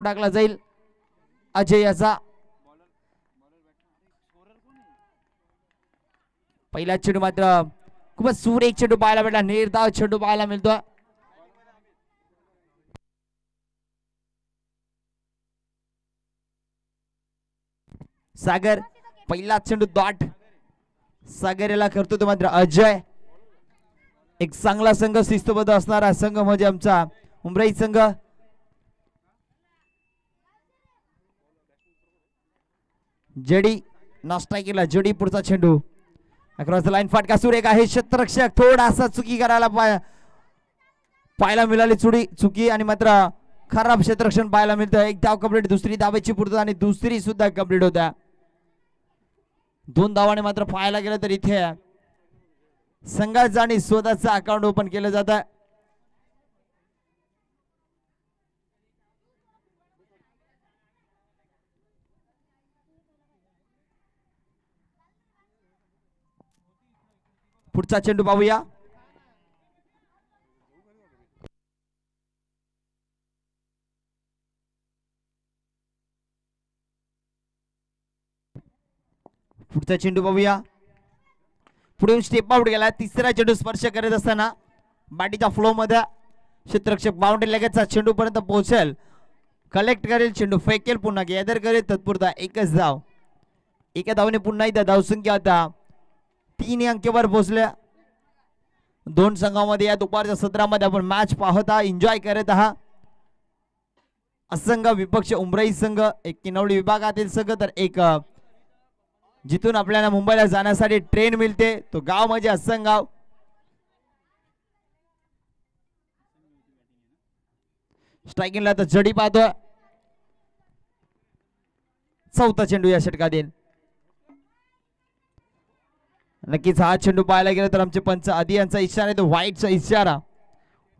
टाकला जाईल अजय याचा पहिला चेंडू मात्र खूपच सुरेख चेंडू पाहायला भेटला निर्धाव चेंडू पाहायला मिळतो सागर पहिला चेंडू डॉट सागर याला करतो तो मात्र अजय एक चांगला संघ शिस्तबद्ध असणारा संघ म्हणजे आमचा उमराई संघ जडी नाश्ता केला जडी पुढचा चेंडू अक्रॉस द लाईन फाटका सुरेख आहे क्षेत्ररक्षक थोडासा चुकी करायला पाहायला मिळाली चुकी आणि मात्र खराब क्षेत्ररक्षण पाहायला मिळतं एक धाव कंप्लीट दुसरी धावेची पूर्तता आणि दुसरी सुद्धा कंप्लीट होत्या दोन धावाने मात्र पाहायला गेलं तर इथे संघाचं आणि स्वतःचं अकाउंट ओपन केलं जातं पुढचा चेंडू पाहूया पुढचा चेंडू पाहूया पुढे स्टेप आउट गेला तिसरा चेंडू स्पर्श करत असताना बाटीच्या फ्लो मध्ये क्षेत्ररक्षक बाउंड्री लगेचचा चेंडू पर्यंत पोहोचेल कलेक्ट करेल चेंडू फेकेल पुन्हा गॅदर करेल तत्पुरता एकच धाव एका धावने पुन्हा एकदा धावसंख्या आता 3 अंकावर पोहोचल्या दोन संघांमध्ये या दुपारच्या सत्रामध्ये आपण मॅच पाहत आहात एन्जॉय करत आहात असंघ विपक्ष उमराई संघ एक किनवडी विभागातील संघ तर एक जिथून आपल्याला मुंबईला जाण्यासाठी ट्रेन मिळते तो गाव म्हणजे असंघ गाव स्ट्रायकिंगला तर जडी पाहतोय चौथा चेंडू या षटकातील नक्कीच हा चेंडू पाहायला गेला तर आमचे पंच आधी यांचा इशारा आहे तो व्हाईटचा इशारा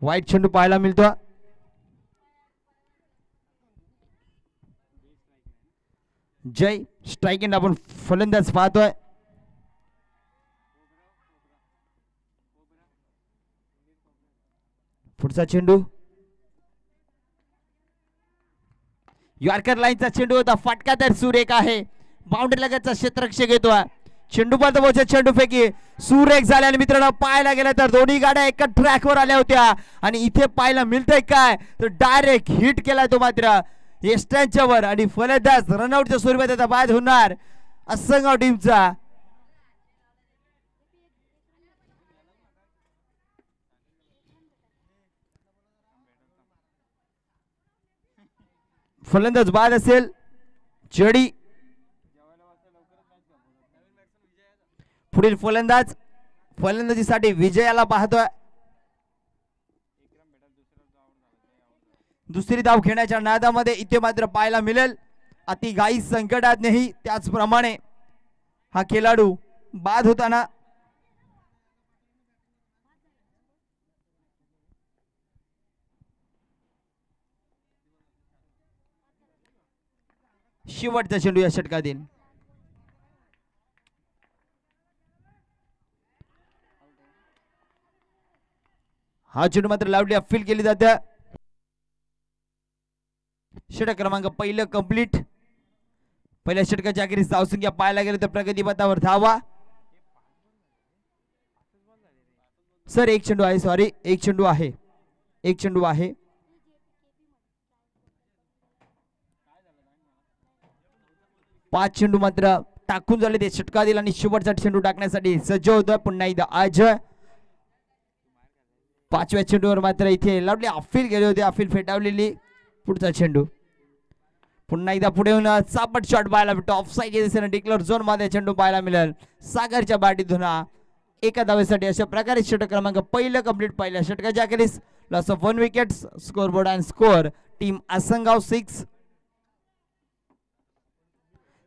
व्हाईट चेंडू पाहायला मिळतो जय स्ट्रायकिंग आपण फलंदाज पाहतोय पुढचा चेंडू यॉर्कर लाईनचा चेंडू होता फटका तर सुरेख आहे बाउंड्री लगतचा क्षेत्ररक्षक येतोय चेंडू पर्यंत पोहोचत चेंडू फेकी सुरेख झाले आणि मित्रांनो पाहायला गेलं तर दोन्ही गाड्या एका ट्रॅकवर आल्या होत्या आणि इथे पाहायला मिळतंय काय तर डायरेक्ट हिट केलाय तो मात्र एस्टॅनच्या वर आणि फलंदाज रनआउटच्या स्वरूपात आता बाद होणार असंगाव टीमचा फलंदाज बाद असेल जडी पुढील फलंदाजीसाठी विजयाला पाहतोय दुसरी धाव घेण्याच्या नादामध्ये इथे मात्र पाहायला मिळेल अति घाई संकटात नाही त्याचप्रमाणे हा खेळाडू बाद होताना शेवटचा चेंडू या षटकातील हा चेंडू मात्र लावली अपील केली जाते षटक क्रमांक पहिलं कंप्लीट पहिल्या षटकाच्या अखेरीस धावसंख्या पाहायला गेलं तर प्रगतीपथावर धावा सर एक चेंडू आहे सॉरी एक चेंडू आहे पाच चेंडू मात्र टाकून झाले ते षटकातील आणि शेवटचा चेंडू टाकण्यासाठी सज्ज होतोय पुन्हा एकदा अजय पाचव्या चेंडूवर मात्र इथे लावली अपील गेले होते अपील फेटावलेली पुढचा चेंडू पुन्हा एकदा पुढे येऊन चापट शॉट पाहायला भेटतो ऑफसाईड दिशेने डिक्लेअर झोन मध्ये चेंडू पाहायला मिळेल सागरच्या बाटीतून एका धावेसाठी अशा प्रकारे षटक क्रमांक पहिलं कंप्लीट पहिल्या षटकाच्या अखेरीस loss of 1 wicket score board and score team Asangaon 6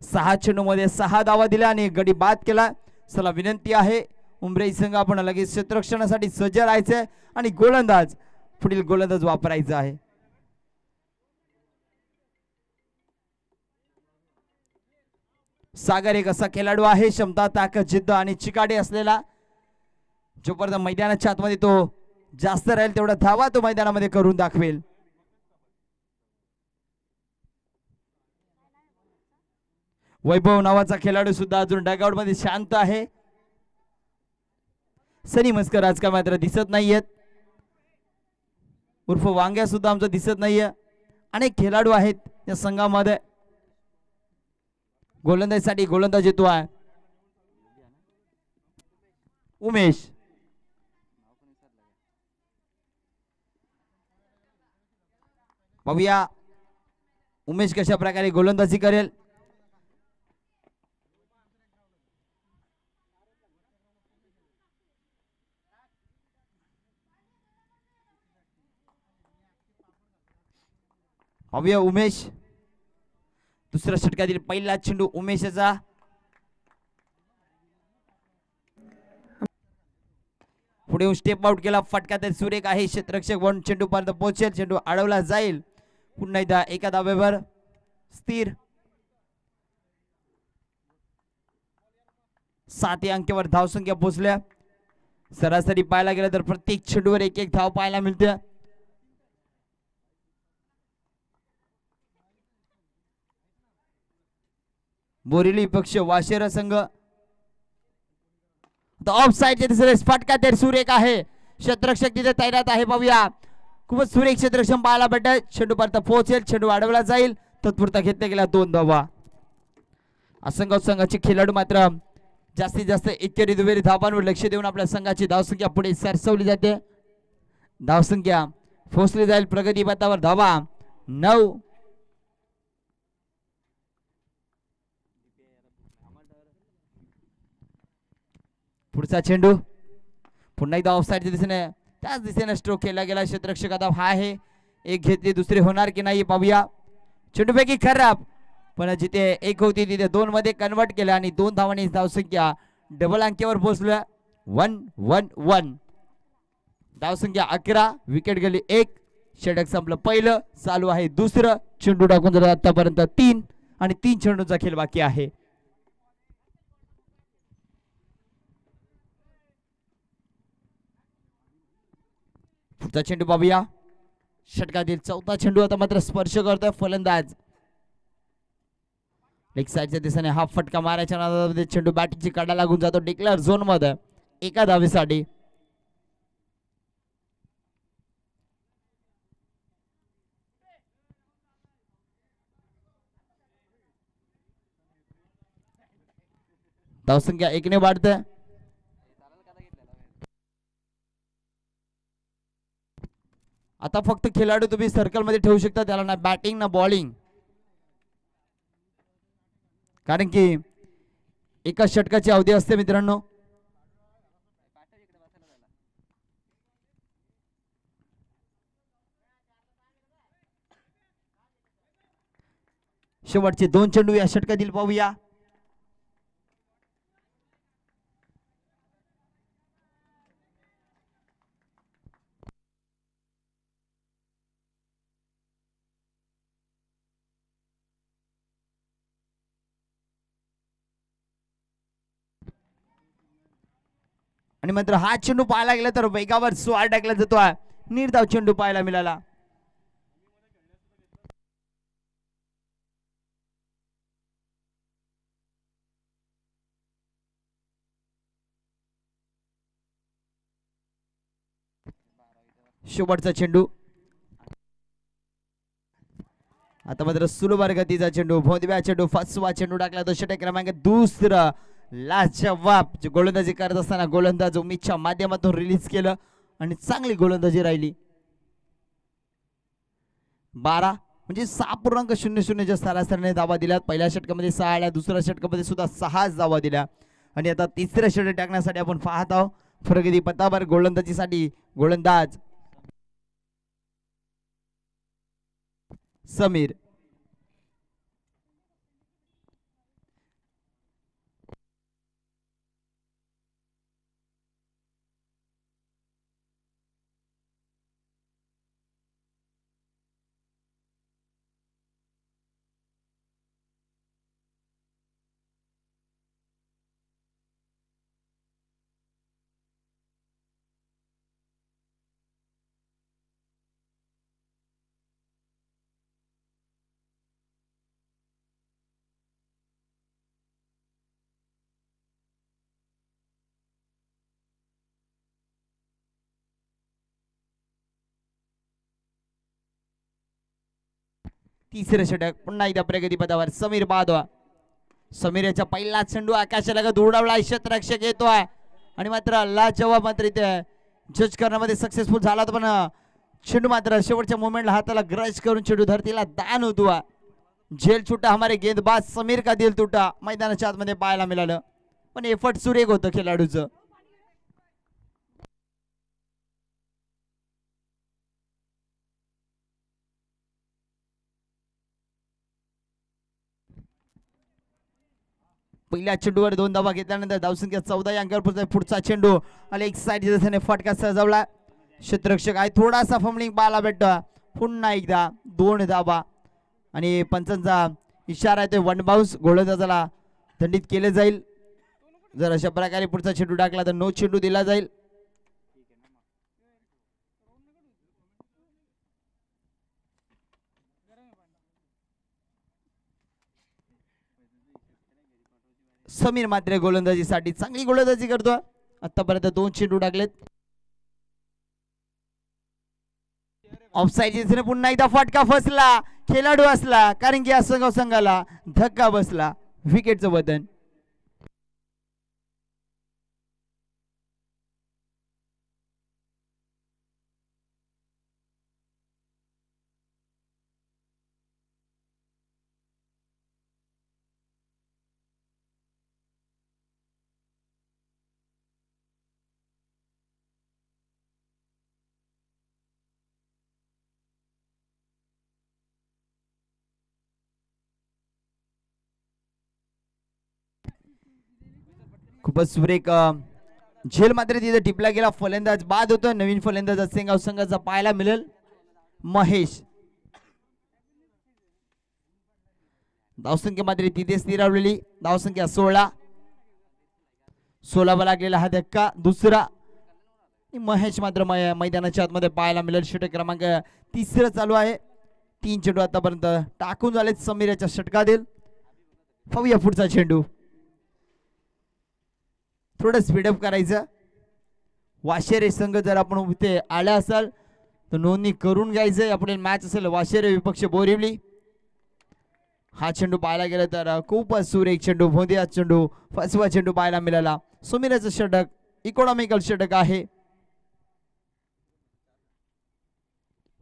6 चेंडू मध्ये 6 धावा दिल्या आणि गडी बाद केला चला विनंती आहे उमराई संघ आपण लगेच क्षेत्ररक्षणासाठी सज्ज राहायचे आणि गोलंदाज पुढील गोलंदाज वापरायचा आहे सागर एक असा खेळाडू आहे क्षमता ताकद जिद्द आणि चिकाटी असलेला जोपर्यंत मैदानाच्या आतमध्ये तो जास्त राहील तेवढा धावा तो मैदानामध्ये करून दाखवेल वैभव नावाचा खेळाडू सुद्धा अजून डगआउट मध्ये शांत आहे. सनी मस्कर आज का मात्र दिसत नाहीयेत. उर्फ वांग्या सुद्धा आमचं दिसत नाहीये. अनेक खेळाडू आहेत या संघामध्ये. गोलंदाजीसाठी गोलंदाज येतो आहे उमेश. पाहूया उमेश कशा प्रकारे गोलंदाजी करेल. पाहूया उमेश. दुसऱ्या षटकातील पहिला चेंडू उमेशचा. पुढे येऊन स्टेप आउट केला. फटका तर सुरेख आहे. क्षेत्ररक्षक वन चेंडू पर्यंत पोहोचेल. चेंडू अडवला जाईल. पुन्हा एकदा एका धावेवर स्थिर. 7 अंकावर धावसंख्या पोहोचल्या. सरासरी पाहायला गेलं तर प्रत्येक चेंडूवर एक एक धाव पाहायला मिळते. बोरिवली पक्ष वाशेरा संघ ऑफ साइडचे दिसले. फटका तर सुरेख आहे. क्षेत्ररक्षक तिथे तैनात आहे. पाहूया खूपच सुरेख क्षेत्ररक्षण पाहायला भेटत. चेंडू पर्यंत पोहोचेल. चेंडू अडवला जाईल. तत्पुरता घेतला गेला 2 धावा. असंघ संघाचे खेळाडू मात्र जास्तीत जास्त एकेरी दुहेरी धावांवर लक्ष देऊन आपल्या संघाची धावसंख्या पुढे सरसवली जाते. धावसंख्या पोहोचली जाईल प्रगती पथावर. धावा 9. पुढचा चेंडू पुन्हा एकदा ऑफसाइडच्या दिशेने त्याच दिशेने स्ट्रोक केला गेला. क्षेत्ररक्षक आता हा आहे. एक घेतली दुसरी होणार की नाही पाहूया. चेंडूपैकी खराब पण जिथे एक होती तिथे 2 मध्ये कन्वर्ट केलं आणि 2 धावांनी धावसंख्या डबल अंकीवर पोहोचल्या. 1-1-1 धावसंख्या 11. विकेट गेली 1. षटक संपलं पहिलं. चालू आहे दुसरं. चेंडू टाकून झालं आतापर्यंत 3 आणि 3 चेंडूचा खेळ बाकी आहे. पुढचा चेंडू पाहूया. षटकातील 4था चेंडू आता मात्र स्पर्श करतोय फलंदाज. लेग साइडच्या दिशेने हा फटका मारायच्या नादामध्ये चेंडू बॅटिंगची काढा लागून जातो डिक्लेअर झोन मध्ये एका धावेसाठी. धावसंख्या 1 ने वाढते. आता फक्त खेळाडू तुम्ही सर्कल मध्ये ठेवू शकता. त्याला ना बॅटिंग ना बॉलिंग. कारण की एका षटकाची अवधी असते मित्रांनो. शेवटचे 2 चेंडू या षटकातील पाहूया. आणि मात्र हा चेंडू पाहायला गेला तर वेगावर स्वार टाकला जातो. निर्धाव चेंडू पाहायला मिळाला. शेवटचा चेंडू आता मात्र सुलभ गतीचा चेंडू. भोंदव्या चेंडू 5वा चेंडू टाकला तो षटक क्रमांक 2. लाजवाब जे गोलंदाजी करत असताना गोलंदाज उमेशच्या माध्यमातून रिलीज केलं आणि चांगली गोलंदाजी राहिली. 12 म्हणजे 6.00 सरासरीने धावा दिल्यात. पहिल्या षटकामध्ये 6 आल्या. दुसऱ्या षटकामध्ये सुद्धा 6 धावा दिल्या. आणि आता तिसऱ्या षटक टाकण्यासाठी आपण पाहत आहोत प्रगती पथावर गोलंदाजीसाठी गोलंदाज समीर. तिसरं षटक. पुन्हा एकदा प्रगतीपथावर समीर बादवा. समीर याच्या पहिला चेंडू आकाशाला उडवला, क्षेत्ररक्षक येतोय आणि मात्र लाजवाब मात्र इथे जज करण्यामध्ये सक्सेसफुल झाला होता, पण चेंडू मात्र शेवटच्या मोमेंटला हाताला ग्रज करून चेंडू धरतीला दान होतो. झेल छुटा हमारे गेंदबाज समीर का दिल तुटा मैदानाच्या आतमध्ये पाहायला मिळालं, पण एफर्ट सुरेख होतं खेळाडूचं. पहिल्या चेंडूवर 2 धावा घेतल्यानंतर धावसंख्या 14 अंकावर. पुढचा चेंडू आणि एक साइड दिसण्याने फटका सजवला. क्षेत्ररक्षक आहे थोडासा फंबलिंग पाहायला भेटतो. पुन्हा एकदा 2 धावा आणि पंचांचा इशारा आहे ते वन बाउन्स गोलंदाजाला दंडित केले जाईल. जर अशा प्रकारे पुढचा चेंडू टाकला तर नो चेंडू दिला जाईल. समीर मात्र गोलंदाजीसाठी चांगली गोलंदाजी करतो. आतापर्यंत 2 चेंडू टाकलेत. ऑफसाईड दिसणे पुन्हा एकदा फटका फसला. खेळाडू असला कारण की या संघाला धक्का बसला. विकेटचं बदन. खूपच सुरेख झेल मात्र तिथे टिपला गेला. फलंदाज बाद होतो. नवीन फलंदाज असेंगाव संघाचा पाहायला मिळेल महेश. धावसंख्या मात्र तिथे स्थिरावलेली. धावसंख्या 16. 16 लागलेला हा धक्का दुसरा. महेश मात्र मैदानाच्या आतमध्ये पाहायला मिळेल. षटक क्रमांक 3 चालू आहे. 3 चेंडू आतापर्यंत टाकून झालेत समीर याच्या षटकातील. पाहूया पुढचा चेंडू. थोडं स्पीडअप करायचं. वाशेरे संघ जर आपण इथे आला असाल तर नोंदणी करून घ्यायचं. आपली मॅच असेल वाशेरे विपक्ष बोरिवली. हा चेंडू पाहायला गेला तर खूपच सुरेख चेंडू, भोंदिया चेंडू, फसवा चेंडू पाहायला मिळाला. समीराचं षटक इकॉनॉमिकल षटक आहे.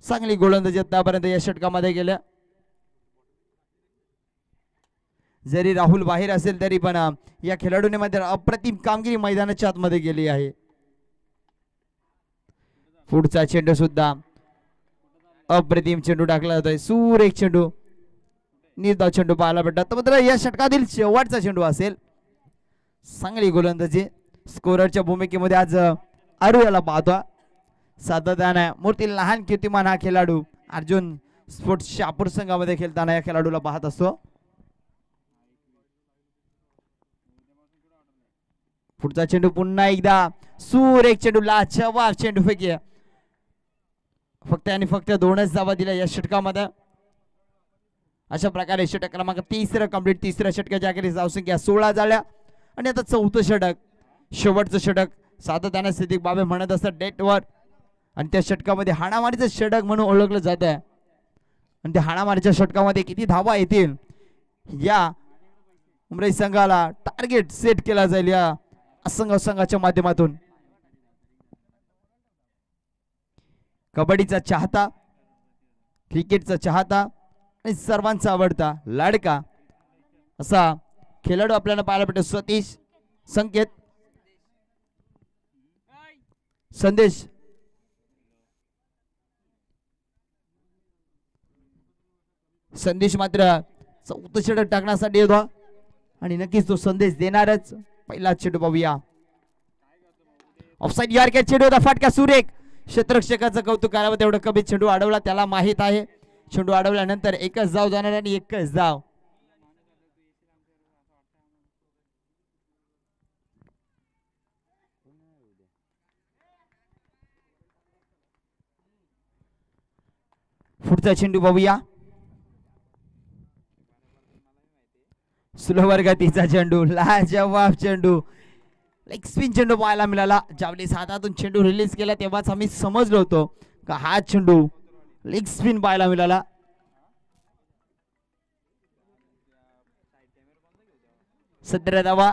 चांगली गोलंदाजी आतापर्यंत या षटकामध्ये गेल्या. जरी राहुल बाहेर असेल तरी पण या खेळाडूने मात्र अप्रतिम कामगिरी मैदानाच्या आतमध्ये गेली आहे. पुढचा चेंडू सुद्धा अप्रतिम चेंडू टाकला जातोय. सुरेख चेंडू, निर्धाव चेंडू पाहायला भेटतात. मात्र या षटकातील शेवटचा चेंडू असेल. चांगली गोलंदाजी. स्कोररच्या भूमिकेमध्ये आज आरू याला पाहतो. सातत्याने मूर्ती लहान कीर्तिमान हा खेळाडू अर्जुन स्पोर्ट्स शहापूर संघामध्ये खेळताना या खेळाडूला पाहत असतो. पुढचा चेंडू पुन्हा एकदा सुरेख चेंडू, लाजवाब चेंडू फेकी. फक्त आणि फक्त 2च धावा दिल्या या षटकामध्ये. अशा प्रकारे षटक क्रमांक 3 कंप्लीट. 3ऱ्या षटकाच्या अखेरीस धावसंख्या 16 झाल्या आणि आता 4थं षटक, शेवटचं षटक. सातत्याने स्थितिक बाबे म्हणत असतात डेटवर आणि त्या षटकामध्ये हाणामारीचं षटक म्हणून ओळखलं जात आहे. आणि त्या हाणामारीच्या षटकामध्ये किती धावा येतील या उमराई संघाला टार्गेट सेट केला जाईल या असंघ संघाच्या माध्यमातून. कबड्डीचा चाहता, क्रिकेटचा चाहता आणि सर्वांचा आवडता लाडका असा खेळाडू आपल्याला पाहायला भेटतो. सतीश, संकेत, संदेश. संदेश मात्र 4थं षटक टाकण्यासाठी येतो आणि नक्कीच तो संदेश देणारच. पहिला चेंडू पाहूया. ऑफसाइड यार काय चेंडू होता. फटका सुरेख. क्षेत्ररक्षकाचं कौतुक करावं तेवढं कमी. चेंडू अडवला त्याला माहित आहे. चेंडू अडवल्यानंतर एकच धाव जाणार आणि एकच धाव. पुढचा चेंडू पाहूया. स्लोवर गतीचा चेंडू, लाजवाब चेंडू, लेग स्पिन चेंडू पाहायला मिळाला. ज्यावेळेस हातातून चेंडू रिलीज केला तेव्हाच आम्ही समजलो होतो का हा चेंडू लेग स्पिन पाहायला मिळाला. 17 धावा.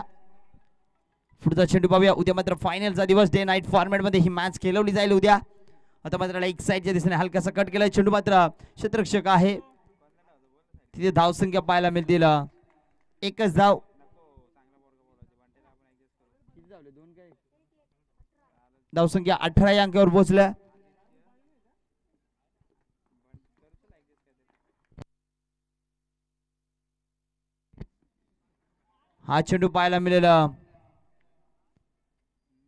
पुढचा चेंडू पाहूया. उद्या मात्र फायनलचा दिवस, डे नाईट फॉर्मॅट मध्ये ही मॅच खेळवली जाईल उद्या. आता मात्र एक साईडच्या दिशेने हलकासा कट केलाय चेंडू, मात्र क्षेत्ररक्षक आहे तिथे धावसंख्या पाहायला मिळतील एकच धाव. धावसंख्या 18 या अंकावर पोहोचल्या. हा चेंडू पाहायला मिळेल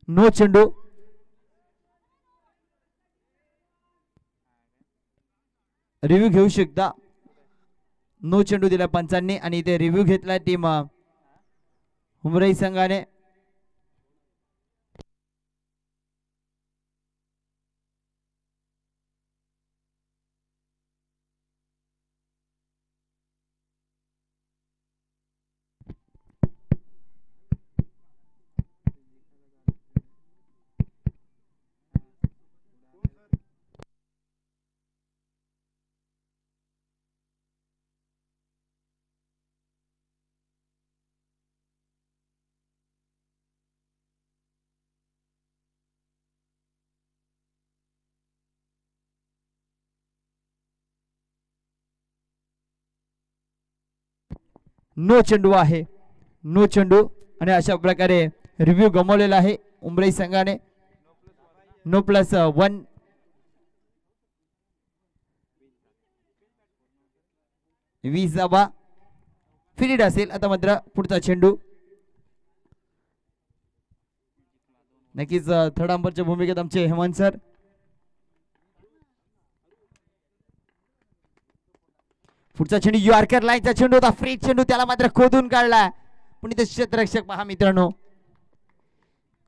नो चेंडू. रिव्ह्यू घेऊ शकता. नो चेंडू दिला पंचांनी आणि इथे रिव्ह्यू घेतला टीम उमराई संघाने. नो चेंडू आहे. नो चेंडू आणि अशा प्रकारे रिव्ह्यू गमावलेला आहे उमराई संघाने. No plus 1. वीस धावा फिनिड असेल. आता मात्र पुढचा चेंडू. नक्कीच थर्ड अंपरच्या भूमिकेत आमचे हेमंत सर. पुढचा चेंडू यॉर्कर लाईनचा चेंडू होता. फ्री चेंडू, त्याला मात्र खोदून काढला. पण इथे क्षेत्ररक्षक पहा मित्रांनो,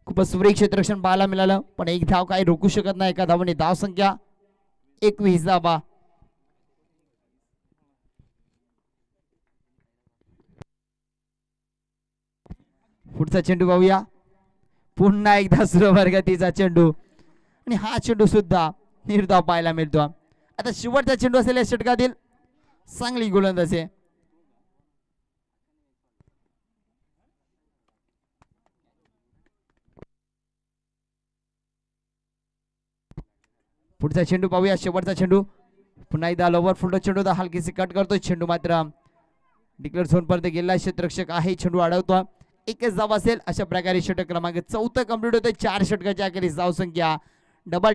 खूपच सुरेख क्षेत्ररक्षण पाहायला मिळालं. पण एक धाव काही रोखू शकत नाही एका धावाने. धाव संख्या 21 धावा. पुढचा चेंडू पाहूया. पुन्हा एकदा सुरवर्गतीचा चेंडू आणि हा चेंडू सुद्धा निर्धाव पाहायला मिळतो. आता शेवटचा चेंडू असेल या षटकातील. चांगली गोलंदाजी आहे. पुढचा चेंडू पाहूया. शेवटचा चेंडू. पुन्हा एकदा लोवर फुलटो चेंडू हलकीशी कट करतोय. चेंडू मात्र डिक्लेअर झोन पर्यंत गेला. क्षेत्ररक्षक आहे. चेंडू अडवतो. एकच धाव असेल. अशा प्रकारे षटक क्रमांक 4 कंप्लीट होतोय. 4 षटकाच्या अखेरीस धाव संख्या डबल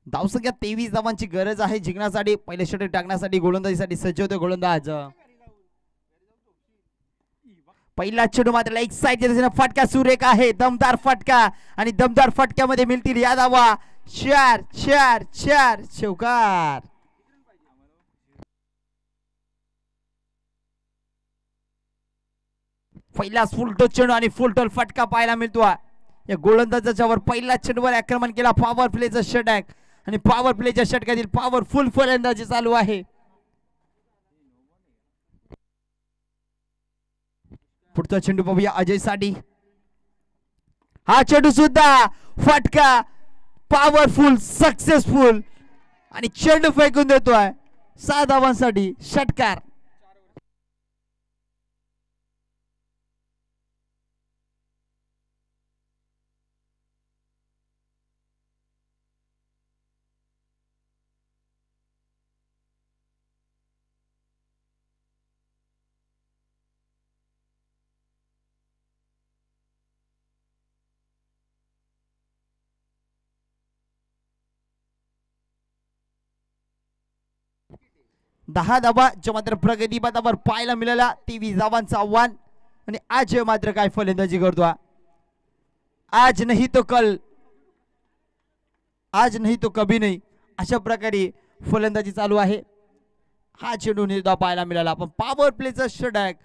धावसंख्या 23 धावांची गरज आहे जिंकण्यासाठी. पहिले षटक टाकण्यासाठी गोलंदाजीसाठी सज्ज होते गोलंदाज. पहिला चेंडू मात्र एक साईड फटका सुरेख आहे, दमदार फटका आणि दमदार फटक्यामध्ये मिळतील या धावा. 4 4 4 चौकार. पहिलाच फुलटो चेंडू आणि फुलटोल फटका पाहायला मिळतो. या गोलंदाजाच्या वर पहिला चेंडूवर आक्रमण केला. पॉवर प्लेचा षटक आणि पॉवर प्लेच्या षटकातील पॉवरफुल फलंदाजी चालू आहे. पुढचा चेंडू पाहूया अजय साठी. हा चेंडू सुद्धा फटका पॉवरफुल सक्सेसफुल आणि चेंडू फेकून देतोय 6 धावांसाठी षटकार. दहा धावा जो मात्र प्रगती पथावर पाहायला मिळाला. 23 धावांचं आव्हान आणि आज मात्र काय फलंदाजी करतो. आज नाही तो कल, आज नाही तो कभी नाही, अशा प्रकारे फलंदाजी चालू आहे. हा चेंडू निर्धाव पाहायला मिळाला. पण पॉवर प्लेचा षटक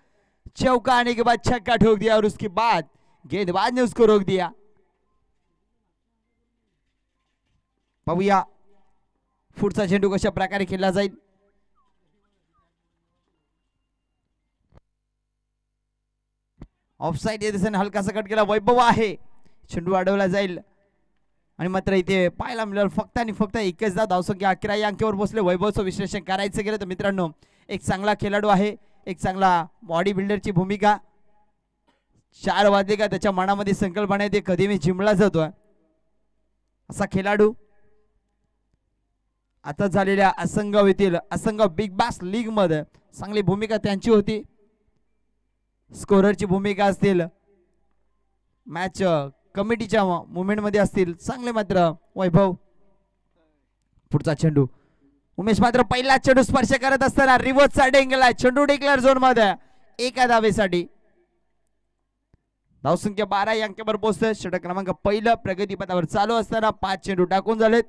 चौका आने के बाद छक्का ठोक दिया और उसके बाद गेंदबाज ने उसको रोक दिया. पाहूया पुढचा चेंडू कशा प्रकारे खेळला जाईल. ऑफसाइड या दिशेने हलकासा कट केला. वैभव आहे, चेंडू अडवला जाईल आणि मात्र इथे पाहायला मिळालं फक्त आणि फक्त 21 धावसंख्या 11 या अंकावर पोहोचले. वैभवचं विश्लेषण करायचं गेलं तर मित्रांनो एक चांगला खेळाडू आहे, एक चांगला बॉडी बिल्डरची भूमिका. 4 वाजले का त्याच्या मनामध्ये संकल्पना येते कधी मी जिमला जातोय असा खेळाडू. आता झालेल्या असंघ येथील असंघ बिग बॅश लीग मध्ये चांगली भूमिका त्यांची होती. स्कोररची भूमिका असतील, मॅच कमिटीच्या मुवमेंट मध्ये असतील, चांगले मात्र वैभव. पुढचा चेंडू उमेश मात्र पहिला चेंडू स्पर्श करत असताना रिव्हर्सचा डेंगला. चेंडू डिक्लेअर झोन मध्ये एका धावेसाठी. धावसंख्या 12 या अंकावर पोहोचते. षटक क्रमांक पहिलं प्रगती पथावर चालू असताना 5 चेंडू टाकून झालेत.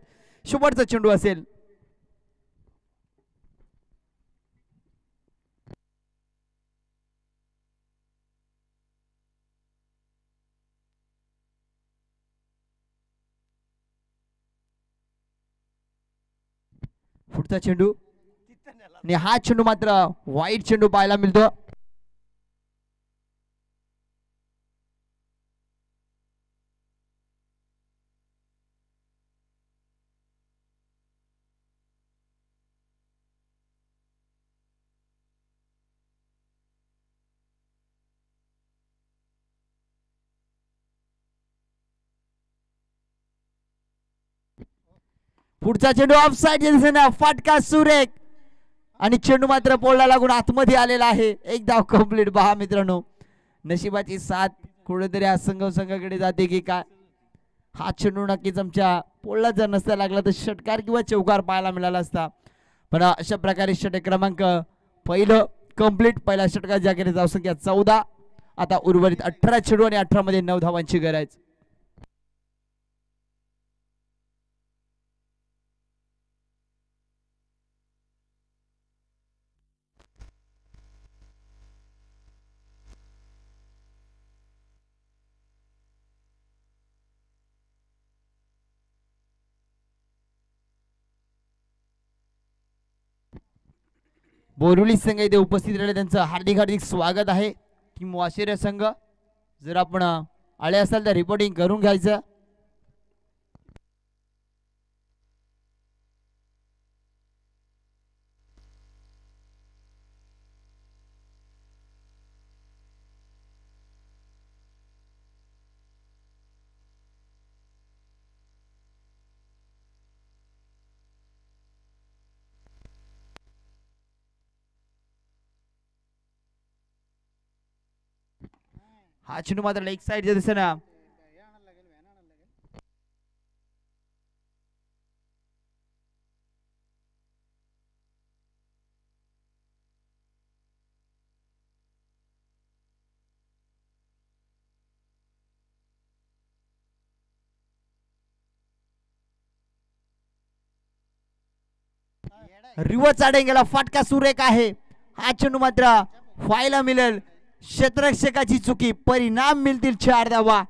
शेवटचा चेंडू असेल. पुढचा चेंडू आणि हा चेंडू मात्र वाईट चेंडू पाहायला मिळतो. पुढचा चेंडू ऑफ साइड फटका सुरेख आणि चेंडू मात्र पोळला लागून आतमध्ये आलेला आहे. एक धाव कंप्लीट. पहा मित्रांनो नशिबाची साथ कुठेतरी संघाकडे जाते की काय. हा चेंडू नक्कीच आमच्या पोळला जर नसता लागला तर षटकार किंवा चौकार पाहायला मिळाला असता. पण अशा प्रकारे षटक क्रमांक पहिलं कंप्लीट. पहिल्या षटकात ज्याकडे धावसंख्या 14. आता उर्वरित 18 चेंडू आणि 18 मध्ये 9 धावांची गरज. बोरिवली संघ इथे उपस्थित राहिले त्यांचं हार्दिक हार्दिक स्वागत आहे. टीम वाशिर संघ जर आपण आले असाल तर रिपोर्टिंग करून घ्यायचं. हा चेंडू मात्र लेग साइडच्या दिशेने रिवर्स गेला फाटका सुरेख आहे. हा चेंडू मात्र व्हायला मिळेल. क्षेत्ररक्षकाची चुकी, परिणाम मिळतील 4 धावा.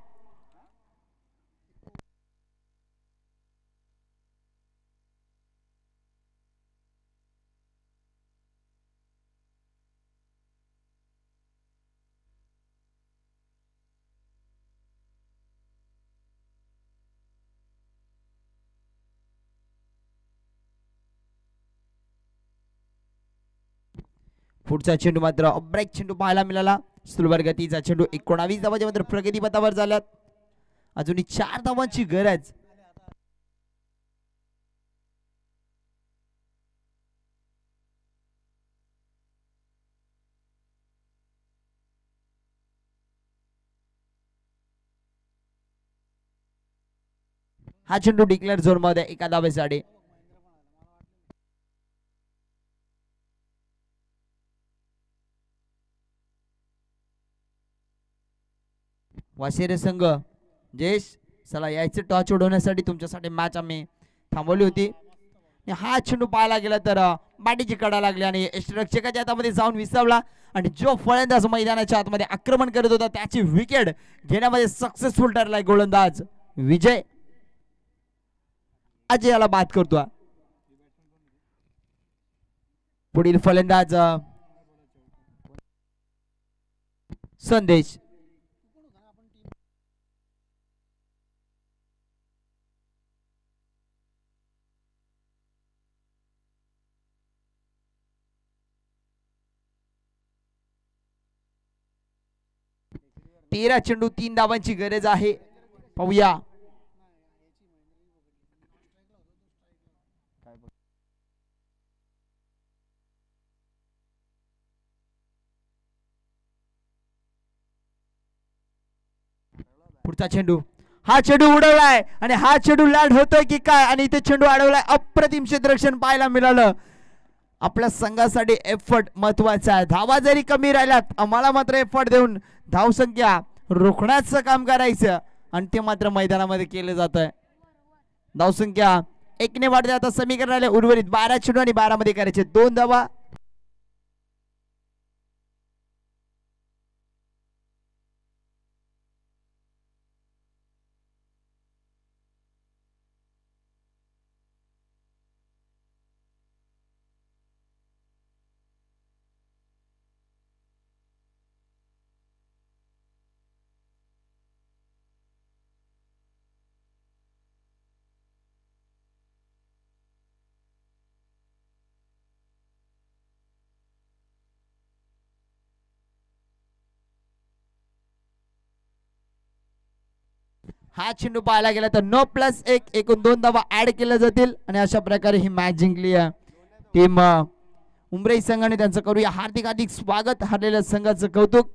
पुढचा चेंडू मात्र ब्रेक चेंडू पाहायला मिळाला. सुलभर गतीचा चेंडू 19 धावांच्या मात्र प्रगती पथावर झाल्यात. अजूनही 4 धावांची गरज. हा चेंडू डिक्लेअर झोन मध्ये 1 धावेसाठी. वाशिरे संघ जयेश चला यायचं टॉच उडवण्यासाठी तुमच्यासाठी मॅच आम्ही थांबवली होती. हा चेंडू पाहायला गेला तर बाटीची कडा लागली आणि यष्टिरक्षकाच्या हातामध्ये जाऊन विसावला आणि जो फलंदाज मैदानाच्या आतमध्ये आक्रमण करत होता त्याची विकेट घेण्यामध्ये सक्सेसफुल ठरलाय गोलंदाज विजय. अजयला बाद करतो. पुढील फलंदाज संदेश. तेरा चेंडू 3 धावांची गरज आहे. पाहूया पुढचा चेंडू. हा चेंडू उडवलाय आणि हा चेंडू लँड होतोय की काय आणि इथे चेंडू अडवलाय. अप्रतिम क्षेत्ररक्षण पाहायला मिळालं. आपल्या संघासाठी एफर्ट महत्वाचा आहे. धावा जरी कमी राहिल्यात आम्हाला मात्र एफर्ट देऊन धावसंख्या रोखण्याचं काम करायचं आणि ते मात्र मैदानामध्ये केलं जात आहे. धावसंख्या 1 ने वाढते. आता समीकरण राहिले उर्वरित 12 चेंडू आणि 12 मध्ये करायचे 2 धावा. हा चेंडू पाहायला गेला तर 9+1 एकूण 2 धावा ऍड केल्या जातील आणि अशा प्रकारे ही मॅच जिंकली आहे टीम उमराई संघाने. त्यांचं करूया हार्दिक स्वागत. हरलेल्या संघाचं कौतुक.